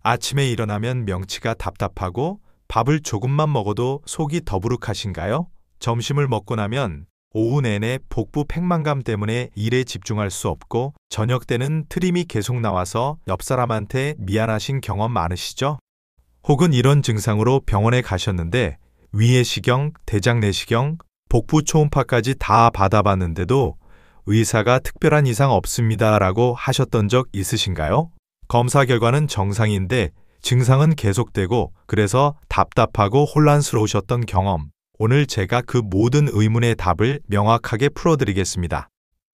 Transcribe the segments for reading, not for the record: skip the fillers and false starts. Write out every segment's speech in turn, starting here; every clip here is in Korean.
아침에 일어나면 명치가 답답하고 밥을 조금만 먹어도 속이 더부룩하신가요? 점심을 먹고 나면 오후 내내 복부 팽만감 때문에 일에 집중할 수 없고 저녁 때는 트림이 계속 나와서 옆 사람한테 미안하신 경험 많으시죠? 혹은 이런 증상으로 병원에 가셨는데 위내시경, 대장내시경, 복부 초음파까지 다 받아봤는데도 의사가 특별한 이상 없습니다 라고 하셨던 적 있으신가요? 검사 결과는 정상인데 증상은 계속되고 그래서 답답하고 혼란스러우셨던 경험. 오늘 제가 그 모든 의문의 답을 명확하게 풀어드리겠습니다.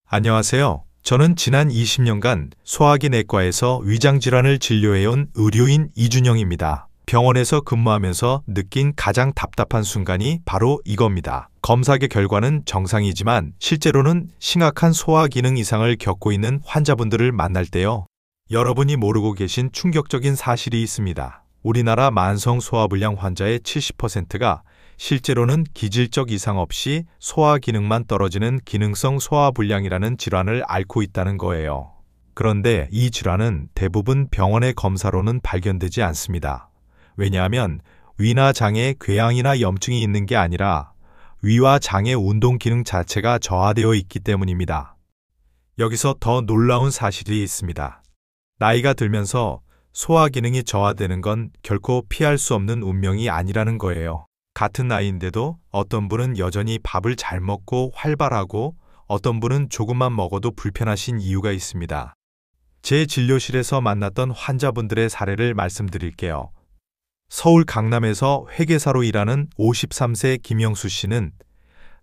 안녕하세요. 저는 지난 20년간 소화기 내과에서 위장질환을 진료해온 의료인 이준영입니다. 병원에서 근무하면서 느낀 가장 답답한 순간이 바로 이겁니다. 검사의 결과는 정상이지만 실제로는 심각한 소화 기능 이상을 겪고 있는 환자분들을 만날 때요. 여러분이 모르고 계신 충격적인 사실이 있습니다. 우리나라 만성 소화불량 환자의 70%가 실제로는 기질적 이상 없이 소화 기능만 떨어지는 기능성 소화불량이라는 질환을 앓고 있다는 거예요. 그런데 이 질환은 대부분 병원의 검사로는 발견되지 않습니다. 왜냐하면 위나 장에 궤양이나 염증이 있는 게 아니라 위와 장의 운동 기능 자체가 저하되어 있기 때문입니다. 여기서 더 놀라운 사실이 있습니다. 나이가 들면서 소화 기능이 저하되는 건 결코 피할 수 없는 운명이 아니라는 거예요. 같은 나이인데도 어떤 분은 여전히 밥을 잘 먹고 활발하고 어떤 분은 조금만 먹어도 불편하신 이유가 있습니다. 제 진료실에서 만났던 환자분들의 사례를 말씀드릴게요. 서울 강남에서 회계사로 일하는 53세 김영수 씨는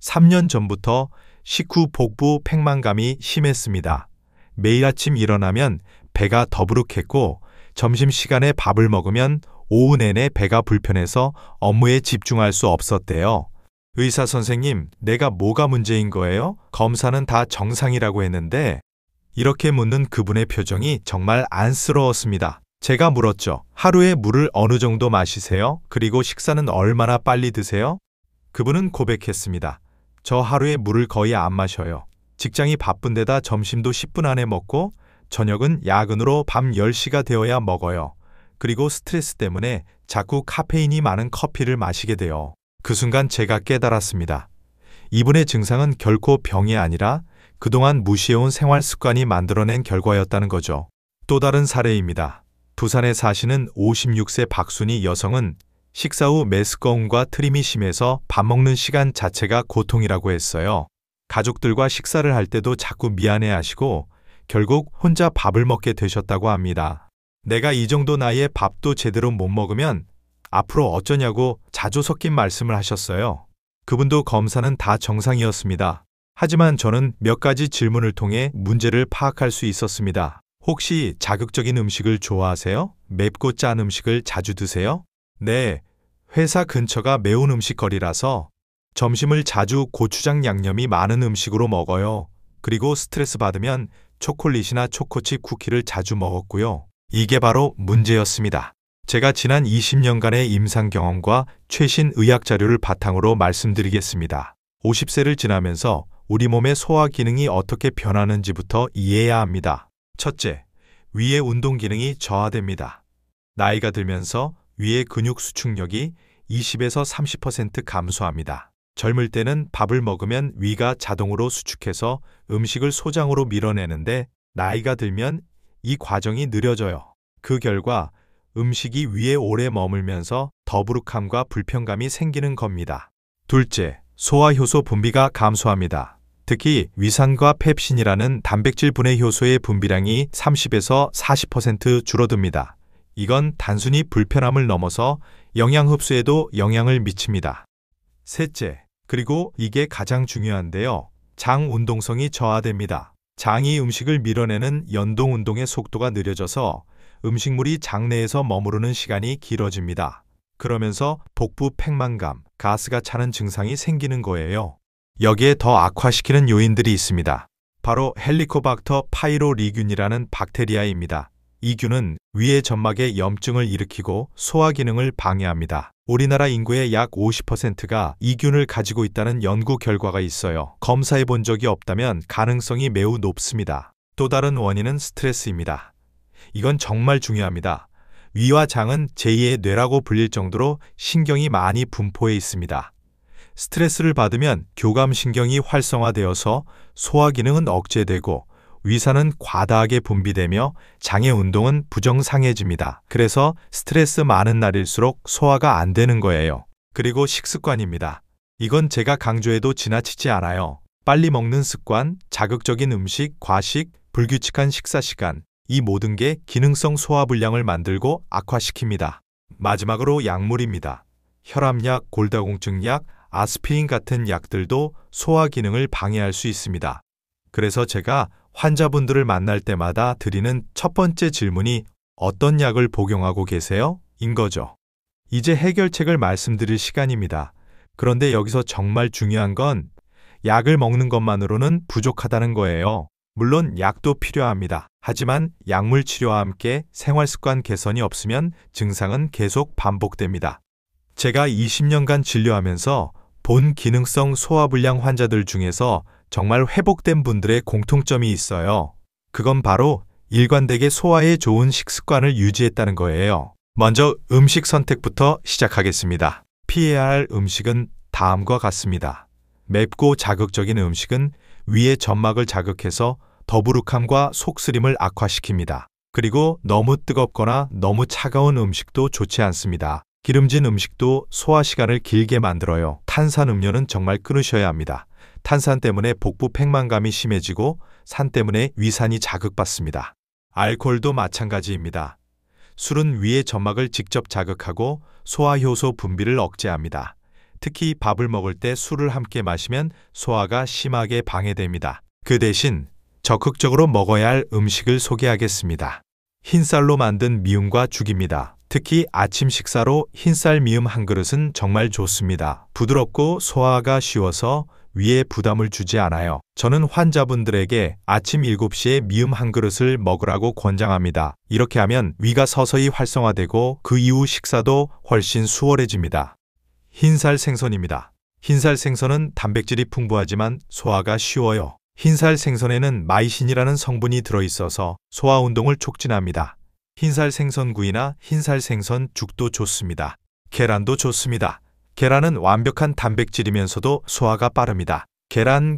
3년 전부터 식후 복부 팽만감이 심했습니다. 매일 아침 일어나면 배가 더부룩했고 점심시간에 밥을 먹으면 오후 내내 배가 불편해서 업무에 집중할 수 없었대요. 의사 선생님, 내가 뭐가 문제인 거예요? 검사는 다 정상이라고 했는데 이렇게 묻는 그분의 표정이 정말 안쓰러웠습니다. 제가 물었죠. 하루에 물을 어느 정도 마시세요? 그리고 식사는 얼마나 빨리 드세요? 그분은 고백했습니다. 저 하루에 물을 거의 안 마셔요. 직장이 바쁜데다 점심도 10분 안에 먹고 저녁은 야근으로 밤 10시가 되어야 먹어요. 그리고 스트레스 때문에 자꾸 카페인이 많은 커피를 마시게 돼요. 그 순간 제가 깨달았습니다. 이분의 증상은 결코 병이 아니라 그동안 무시해온 생활 습관이 만들어낸 결과였다는 거죠. 또 다른 사례입니다. 부산에 사시는 56세 박순희 여성은 식사 후 메스꺼움과 트림이 심해서 밥 먹는 시간 자체가 고통이라고 했어요. 가족들과 식사를 할 때도 자꾸 미안해하시고 결국 혼자 밥을 먹게 되셨다고 합니다. 내가 이 정도 나이에 밥도 제대로 못 먹으면 앞으로 어쩌냐고 자주 섞인 말씀을 하셨어요. 그분도 검사는 다 정상이었습니다. 하지만 저는 몇 가지 질문을 통해 문제를 파악할 수 있었습니다. 혹시 자극적인 음식을 좋아하세요? 맵고 짠 음식을 자주 드세요? 네, 회사 근처가 매운 음식거리라서 점심을 자주 고추장 양념이 많은 음식으로 먹어요. 그리고 스트레스 받으면 초콜릿이나 초코칩 쿠키를 자주 먹었고요. 이게 바로 문제였습니다. 제가 지난 20년간의 임상 경험과 최신 의학 자료를 바탕으로 말씀드리겠습니다. 50세를 지나면서 우리 몸의 소화 기능이 어떻게 변하는지부터 이해해야 합니다. 첫째, 위의 운동 기능이 저하됩니다. 나이가 들면서 위의 근육 수축력이 20에서 30% 감소합니다. 젊을 때는 밥을 먹으면 위가 자동으로 수축해서 음식을 소장으로 밀어내는데 나이가 들면 이 과정이 느려져요. 그 결과 음식이 위에 오래 머물면서 더부룩함과 불편감이 생기는 겁니다. 둘째, 소화효소 분비가 감소합니다. 특히 위산과 펩신이라는 단백질 분해 효소의 분비량이 30에서 40% 줄어듭니다. 이건 단순히 불편함을 넘어서 영양 흡수에도 영향을 미칩니다. 셋째, 그리고 이게 가장 중요한데요. 장 운동성이 저하됩니다. 장이 음식을 밀어내는 연동 운동의 속도가 느려져서 음식물이 장 내에서 머무르는 시간이 길어집니다. 그러면서 복부 팽만감, 가스가 차는 증상이 생기는 거예요. 여기에 더 악화시키는 요인들이 있습니다. 바로 헬리코박터 파이로리균이라는 박테리아입니다. 이 균은 위의 점막에 염증을 일으키고 소화 기능을 방해합니다. 우리나라 인구의 약 50%가 이 균을 가지고 있다는 연구 결과가 있어요. 검사해 본 적이 없다면 가능성이 매우 높습니다. 또 다른 원인은 스트레스입니다. 이건 정말 중요합니다. 위와 장은 제2의 뇌라고 불릴 정도로 신경이 많이 분포해 있습니다. 스트레스를 받으면 교감신경이 활성화되어서 소화 기능은 억제되고 위산은 과다하게 분비되며 장의 운동은 부정상해집니다. 그래서 스트레스 많은 날일수록 소화가 안 되는 거예요. 그리고 식습관입니다. 이건 제가 강조해도 지나치지 않아요. 빨리 먹는 습관, 자극적인 음식, 과식, 불규칙한 식사 시간, 이 모든 게 기능성 소화불량을 만들고 악화시킵니다. 마지막으로 약물입니다. 혈압약, 골다공증약, 아스피린 같은 약들도 소화 기능을 방해할 수 있습니다. 그래서 제가 환자분들을 만날 때마다 드리는 첫 번째 질문이 어떤 약을 복용하고 계세요? 인 거죠. 이제 해결책을 말씀드릴 시간입니다. 그런데 여기서 정말 중요한 건 약을 먹는 것만으로는 부족하다는 거예요. 물론 약도 필요합니다. 하지만 약물 치료와 함께 생활습관 개선이 없으면 증상은 계속 반복됩니다. 제가 20년간 진료하면서 본 기능성 소화불량 환자들 중에서 정말 회복된 분들의 공통점이 있어요. 그건 바로 일관되게 소화에 좋은 식습관을 유지했다는 거예요. 먼저 음식 선택부터 시작하겠습니다. 피해야 할 음식은 다음과 같습니다. 맵고 자극적인 음식은 위의 점막을 자극해서 더부룩함과 속쓰림을 악화시킵니다. 그리고 너무 뜨겁거나 너무 차가운 음식도 좋지 않습니다. 기름진 음식도 소화 시간을 길게 만들어요. 탄산음료는 정말 끊으셔야 합니다. 탄산 때문에 복부 팽만감이 심해지고 산 때문에 위산이 자극받습니다. 알코올도 마찬가지입니다. 술은 위의 점막을 직접 자극하고 소화효소 분비를 억제합니다. 특히 밥을 먹을 때 술을 함께 마시면 소화가 심하게 방해됩니다. 그 대신 적극적으로 먹어야 할 음식을 소개하겠습니다. 흰쌀로 만든 미음과 죽입니다. 특히 아침 식사로 흰쌀 미음 한 그릇은 정말 좋습니다. 부드럽고 소화가 쉬워서 위에 부담을 주지 않아요. 저는 환자분들에게 아침 7시에 미음 한 그릇을 먹으라고 권장합니다. 이렇게 하면 위가 서서히 활성화되고 그 이후 식사도 훨씬 수월해집니다. 흰살 생선입니다. 흰살 생선은 단백질이 풍부하지만 소화가 쉬워요. 흰살 생선에는 마이신이라는 성분이 들어있어서 소화 운동을 촉진합니다. 흰살 생선구이나 흰살 생선 죽도 좋습니다. 계란도 좋습니다. 계란은 완벽한 단백질이면서도 소화가 빠릅니다. 계란.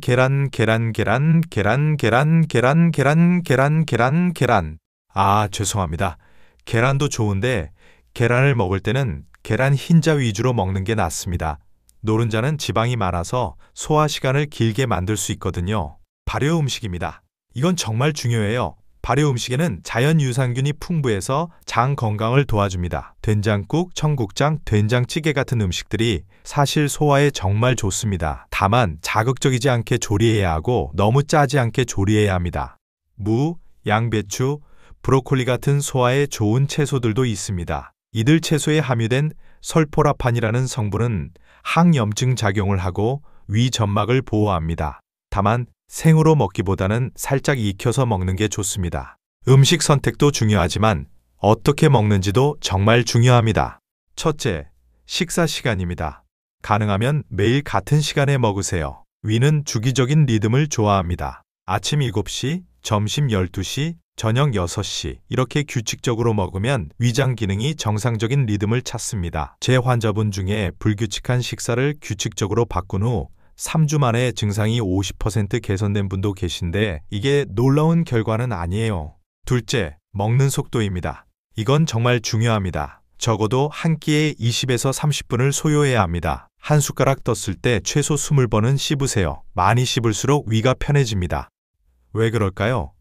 아, 죄송합니다. 계란도 좋은데 계란을 먹을 때는 계란 흰자 위주로 먹는 게 낫습니다. 노른자는 지방이 많아서 소화 시간을 길게 만들 수 있거든요. 발효 음식입니다. 이건 정말 중요해요. 발효 음식에는 자연 유산균이 풍부해서 장 건강을 도와줍니다. 된장국, 청국장, 된장찌개 같은 음식들이 사실 소화에 정말 좋습니다. 다만 자극적이지 않게 조리해야 하고 너무 짜지 않게 조리해야 합니다. 무, 양배추, 브로콜리 같은 소화에 좋은 채소들도 있습니다. 이들 채소에 함유된 설포라판이라는 성분은 항염증 작용을 하고 위 점막을 보호합니다. 다만 생으로 먹기보다는 살짝 익혀서 먹는 게 좋습니다. 음식 선택도 중요하지만 어떻게 먹는지도 정말 중요합니다. 첫째, 식사 시간입니다. 가능하면 매일 같은 시간에 먹으세요. 위는 주기적인 리듬을 좋아합니다. 아침 7시, 점심 12시, 저녁 6시 이렇게 규칙적으로 먹으면 위장 기능이 정상적인 리듬을 찾습니다. 제 환자분 중에 불규칙한 식사를 규칙적으로 바꾼 후 3주 만에 증상이 50% 개선된 분도 계신데 이게 놀라운 결과는 아니에요. 둘째, 먹는 속도입니다. 이건 정말 중요합니다. 적어도 한 끼에 20에서 30분을 소요해야 합니다. 한 숟가락 떴을 때 최소 20번은 씹으세요. 많이 씹을수록 위가 편해집니다. 왜 그럴까요?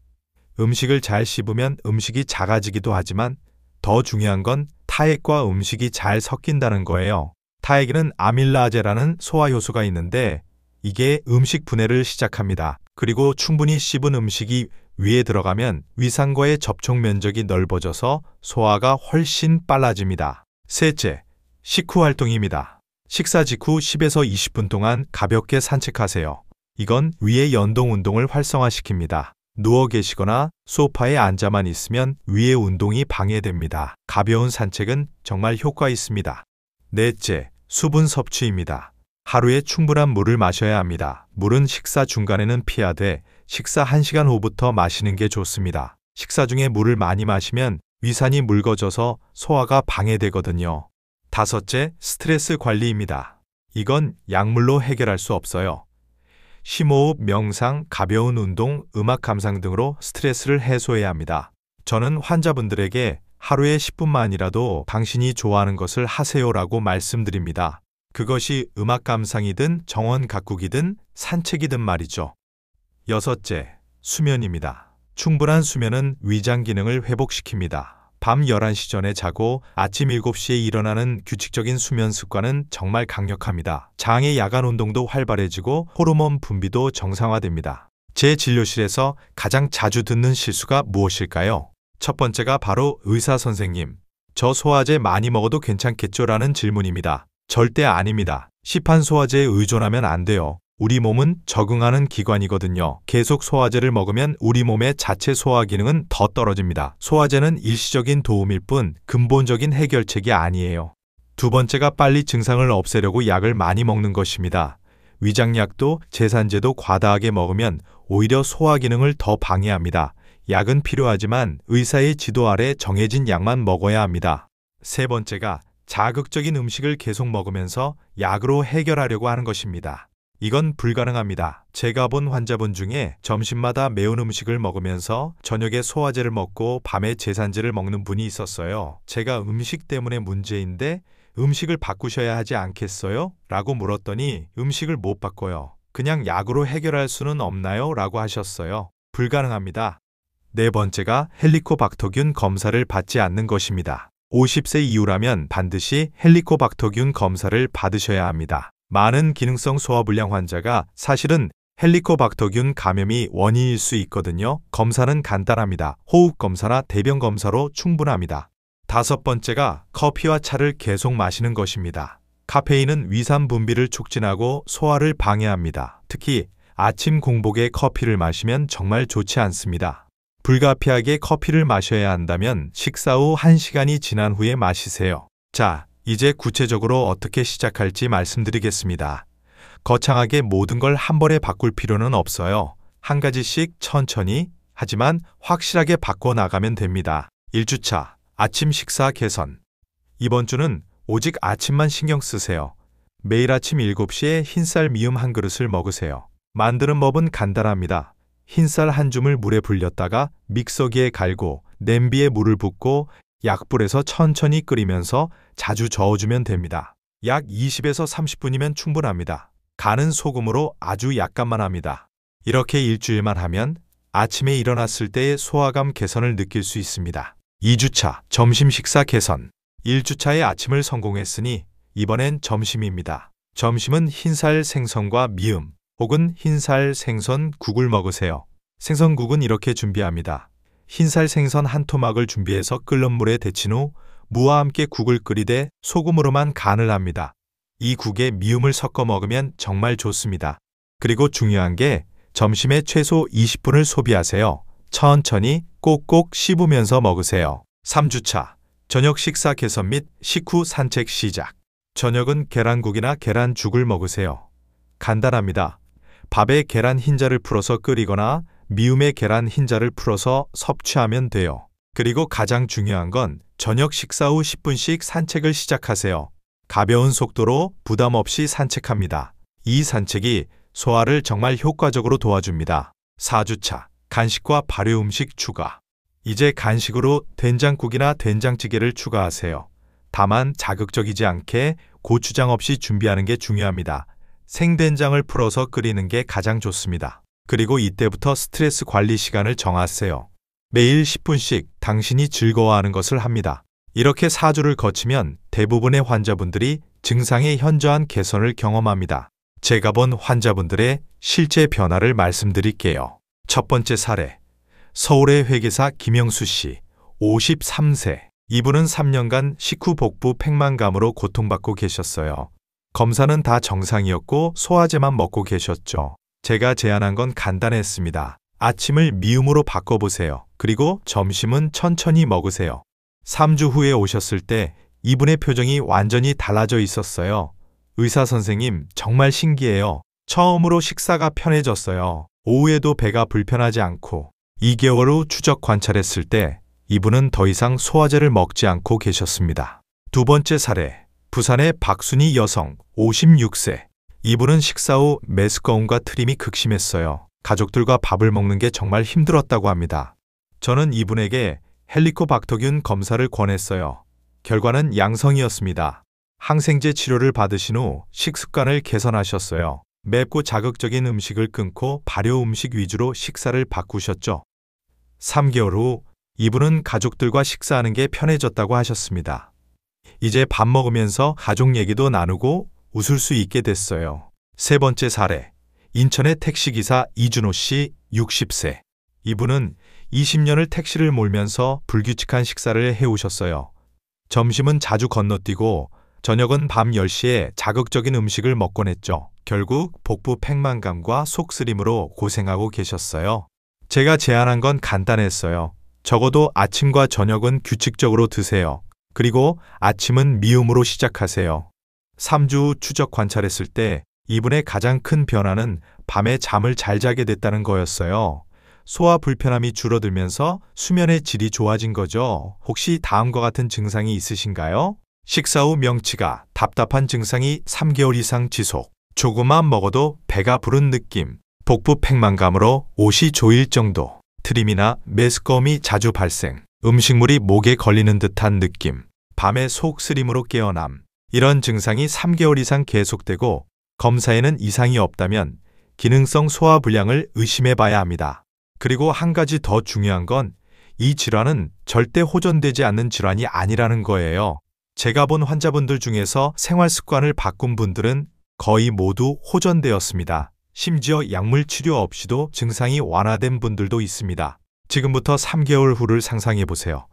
음식을 잘 씹으면 음식이 작아지기도 하지만 더 중요한 건 타액과 음식이 잘 섞인다는 거예요. 타액에는 아밀라제라는 소화효소가 있는데 이게 음식 분해를 시작합니다. 그리고 충분히 씹은 음식이 위에 들어가면 위산과의 접촉 면적이 넓어져서 소화가 훨씬 빨라집니다. 셋째, 식후 활동입니다. 식사 직후 10에서 20분 동안 가볍게 산책하세요. 이건 위의 연동 운동을 활성화시킵니다. 누워 계시거나 소파에 앉아만 있으면 위의 운동이 방해됩니다. 가벼운 산책은 정말 효과 있습니다. 넷째, 수분 섭취입니다. 하루에 충분한 물을 마셔야 합니다. 물은 식사 중간에는 피하되 식사 1시간 후부터 마시는 게 좋습니다. 식사 중에 물을 많이 마시면 위산이 묽어져서 소화가 방해되거든요. 다섯째, 스트레스 관리입니다. 이건 약물로 해결할 수 없어요. 심호흡, 명상, 가벼운 운동, 음악 감상 등으로 스트레스를 해소해야 합니다. 저는 환자분들에게 하루에 10분만이라도 당신이 좋아하는 것을 하세요라고 말씀드립니다. 그것이 음악 감상이든 정원 가꾸기든 산책이든 말이죠. 여섯째, 수면입니다. 충분한 수면은 위장 기능을 회복시킵니다. 밤 11시 전에 자고 아침 7시에 일어나는 규칙적인 수면 습관은 정말 강력합니다. 장의 야간 운동도 활발해지고 호르몬 분비도 정상화됩니다. 제 진료실에서 가장 자주 듣는 실수가 무엇일까요? 첫 번째가 바로 의사 선생님, 저 소화제 많이 먹어도 괜찮겠죠? 라는 질문입니다. 절대 아닙니다. 시판 소화제에 의존하면 안 돼요. 우리 몸은 적응하는 기관이거든요. 계속 소화제를 먹으면 우리 몸의 자체 소화 기능은 더 떨어집니다. 소화제는 일시적인 도움일 뿐 근본적인 해결책이 아니에요. 두 번째가 빨리 증상을 없애려고 약을 많이 먹는 것입니다. 위장약도 제산제도 과다하게 먹으면 오히려 소화 기능을 더 방해합니다. 약은 필요하지만 의사의 지도 아래 정해진 약만 먹어야 합니다. 세 번째가 자극적인 음식을 계속 먹으면서 약으로 해결하려고 하는 것입니다. 이건 불가능합니다. 제가 본 환자분 중에 점심마다 매운 음식을 먹으면서 저녁에 소화제를 먹고 밤에 제산제를 먹는 분이 있었어요. 제가 음식 때문에 문제인데 음식을 바꾸셔야 하지 않겠어요? 라고 물었더니 음식을 못 바꿔요. 그냥 약으로 해결할 수는 없나요? 라고 하셨어요. 불가능합니다. 네 번째가 헬리코박터균 검사를 받지 않는 것입니다. 50세 이후라면 반드시 헬리코박터균 검사를 받으셔야 합니다. 많은 기능성 소화불량 환자가 사실은 헬리코박터균 감염이 원인일 수 있거든요. 검사는 간단합니다. 호흡 검사나 대변 검사로 충분합니다. 다섯 번째가 커피와 차를 계속 마시는 것입니다. 카페인은 위산 분비를 촉진하고 소화를 방해합니다. 특히 아침 공복에 커피를 마시면 정말 좋지 않습니다. 불가피하게 커피를 마셔야 한다면 식사 후 1시간이 지난 후에 마시세요. 자, 이제 구체적으로 어떻게 시작할지 말씀드리겠습니다. 거창하게 모든 걸 한 번에 바꿀 필요는 없어요. 한 가지씩 천천히 하지만 확실하게 바꿔 나가면 됩니다. 1주차, 아침 식사 개선. 이번 주는 오직 아침만 신경 쓰세요. 매일 아침 7시에 흰쌀 미음 한 그릇을 먹으세요. 만드는 법은 간단합니다. 흰쌀 한 줌을 물에 불렸다가 믹서기에 갈고 냄비에 물을 붓고 약불에서 천천히 끓이면서 자주 저어주면 됩니다. 약 20에서 30분이면 충분합니다. 간은 소금으로 아주 약간만 합니다. 이렇게 일주일만 하면 아침에 일어났을 때의 소화감 개선을 느낄 수 있습니다. 2주차 점심 식사 개선. 1주차의 아침을 성공했으니 이번엔 점심입니다. 점심은 흰살 생선과 미음 혹은 흰살 생선 국을 먹으세요. 생선국은 이렇게 준비합니다. 흰살 생선 한 토막을 준비해서 끓는 물에 데친 후 무와 함께 국을 끓이되 소금으로만 간을 합니다. 이 국에 미음을 섞어 먹으면 정말 좋습니다. 그리고 중요한 게 점심에 최소 20분을 소비하세요. 천천히 꼭꼭 씹으면서 먹으세요. 3주차 저녁 식사 개선 및 식후 산책 시작. 저녁은 계란국이나 계란죽을 먹으세요. 간단합니다. 밥에 계란 흰자를 풀어서 끓이거나 미음에 계란 흰자를 풀어서 섭취하면 돼요. 그리고 가장 중요한 건 저녁 식사 후 10분씩 산책을 시작하세요. 가벼운 속도로 부담 없이 산책합니다. 이 산책이 소화를 정말 효과적으로 도와줍니다. 4주차 간식과 발효 음식 추가. 이제 간식으로 된장국이나 된장찌개를 추가하세요. 다만 자극적이지 않게 고추장 없이 준비하는 게 중요합니다. 생된장을 풀어서 끓이는 게 가장 좋습니다. 그리고 이때부터 스트레스 관리 시간을 정하세요. 매일 10분씩 당신이 즐거워하는 것을 합니다. 이렇게 4주를 거치면 대부분의 환자분들이 증상의 현저한 개선을 경험합니다. 제가 본 환자분들의 실제 변화를 말씀드릴게요. 첫 번째 사례. 서울의 회계사 김영수 씨, 53세. 이분은 3년간 식후 복부 팽만감으로 고통받고 계셨어요. 검사는 다 정상이었고 소화제만 먹고 계셨죠. 제가 제안한 건 간단했습니다. 아침을 미음으로 바꿔보세요. 그리고 점심은 천천히 먹으세요. 3주 후에 오셨을 때 이분의 표정이 완전히 달라져 있었어요. 의사 선생님, 정말 신기해요. 처음으로 식사가 편해졌어요. 오후에도 배가 불편하지 않고 2개월 후 추적 관찰했을 때 이분은 더 이상 소화제를 먹지 않고 계셨습니다. 두 번째 사례, 부산의 박순희 여성 56세. 이분은 식사 후 메스꺼움과 트림이 극심했어요. 가족들과 밥을 먹는 게 정말 힘들었다고 합니다. 저는 이분에게 헬리코박터균 검사를 권했어요. 결과는 양성이었습니다. 항생제 치료를 받으신 후 식습관을 개선하셨어요. 맵고 자극적인 음식을 끊고 발효 음식 위주로 식사를 바꾸셨죠. 3개월 후 이분은 가족들과 식사하는 게 편해졌다고 하셨습니다. 이제 밥 먹으면서 가족 얘기도 나누고 웃을 수 있게 됐어요. 세 번째 사례, 인천의 택시기사 이준호 씨 60세. 이분은 20년을 택시를 몰면서 불규칙한 식사를 해오셨어요. 점심은 자주 건너뛰고 저녁은 밤 10시에 자극적인 음식을 먹곤 했죠. 결국 복부 팽만감과 속쓰림으로 고생하고 계셨어요. 제가 제안한 건 간단했어요. 적어도 아침과 저녁은 규칙적으로 드세요. 그리고 아침은 미음으로 시작하세요. 3주 후 추적 관찰했을 때 이분의 가장 큰 변화는 밤에 잠을 잘 자게 됐다는 거였어요. 소화 불편함이 줄어들면서 수면의 질이 좋아진 거죠. 혹시 다음과 같은 증상이 있으신가요? 식사 후 명치가 답답한 증상이 3개월 이상 지속, 조금만 먹어도 배가 부른 느낌, 복부 팽만감으로 옷이 조일 정도, 트림이나 메스꺼움이 자주 발생, 음식물이 목에 걸리는 듯한 느낌, 밤에 속쓰림으로 깨어남. 이런 증상이 3개월 이상 계속되고 검사에는 이상이 없다면 기능성 소화불량을 의심해 봐야 합니다. 그리고 한 가지 더 중요한 건 이 질환은 절대 호전되지 않는 질환이 아니라는 거예요. 제가 본 환자분들 중에서 생활 습관을 바꾼 분들은 거의 모두 호전되었습니다. 심지어 약물 치료 없이도 증상이 완화된 분들도 있습니다. 지금부터 3개월 후를 상상해 보세요.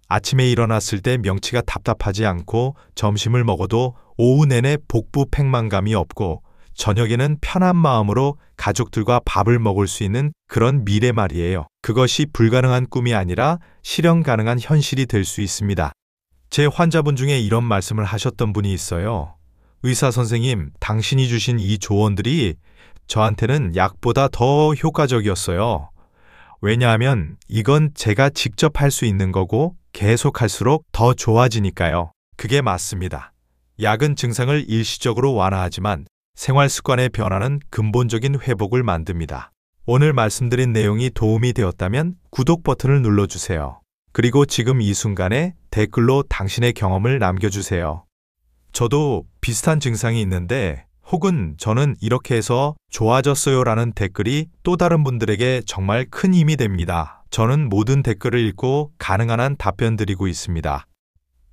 아침에 일어났을 때 명치가 답답하지 않고 점심을 먹어도 오후 내내 복부 팽만감이 없고 저녁에는 편한 마음으로 가족들과 밥을 먹을 수 있는 그런 미래 말이에요. 그것이 불가능한 꿈이 아니라 실현 가능한 현실이 될 수 있습니다. 제 환자분 중에 이런 말씀을 하셨던 분이 있어요. 의사 선생님, 당신이 주신 이 조언들이 저한테는 약보다 더 효과적이었어요. 왜냐하면 이건 제가 직접 할 수 있는 거고 계속할수록 더 좋아지니까요. 그게 맞습니다. 약은 증상을 일시적으로 완화하지만 생활 습관의 변화는 근본적인 회복을 만듭니다. 오늘 말씀드린 내용이 도움이 되었다면 구독 버튼을 눌러주세요. 그리고 지금 이 순간에 댓글로 당신의 경험을 남겨주세요. 저도 비슷한 증상이 있는데 혹은 저는 이렇게 해서 좋아졌어요 라는 댓글이 또 다른 분들에게 정말 큰 힘이 됩니다. 저는 모든 댓글을 읽고 가능한 한 답변 드리고 있습니다.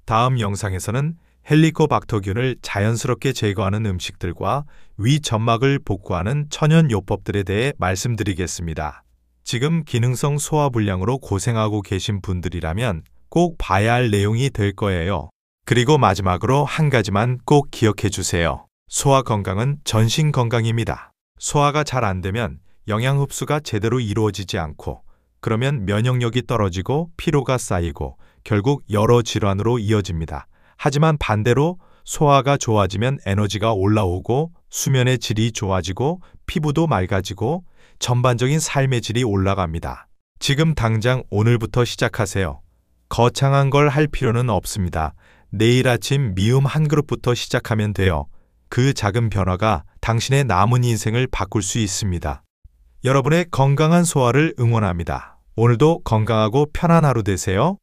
다음 영상에서는 헬리코박터균을 자연스럽게 제거하는 음식들과 위 점막을 복구하는 천연 요법들에 대해 말씀드리겠습니다. 지금 기능성 소화불량으로 고생하고 계신 분들이라면 꼭 봐야 할 내용이 될 거예요. 그리고 마지막으로 한 가지만 꼭 기억해 주세요. 소화 건강은 전신 건강입니다. 소화가 잘 안 되면 영양 흡수가 제대로 이루어지지 않고 그러면 면역력이 떨어지고 피로가 쌓이고 결국 여러 질환으로 이어집니다. 하지만 반대로 소화가 좋아지면 에너지가 올라오고 수면의 질이 좋아지고 피부도 맑아지고 전반적인 삶의 질이 올라갑니다. 지금 당장 오늘부터 시작하세요. 거창한 걸 할 필요는 없습니다. 내일 아침 미음 한 그릇부터 시작하면 돼요. 그 작은 변화가 당신의 남은 인생을 바꿀 수 있습니다. 여러분의 건강한 소화를 응원합니다. 오늘도 건강하고 편한 하루 되세요.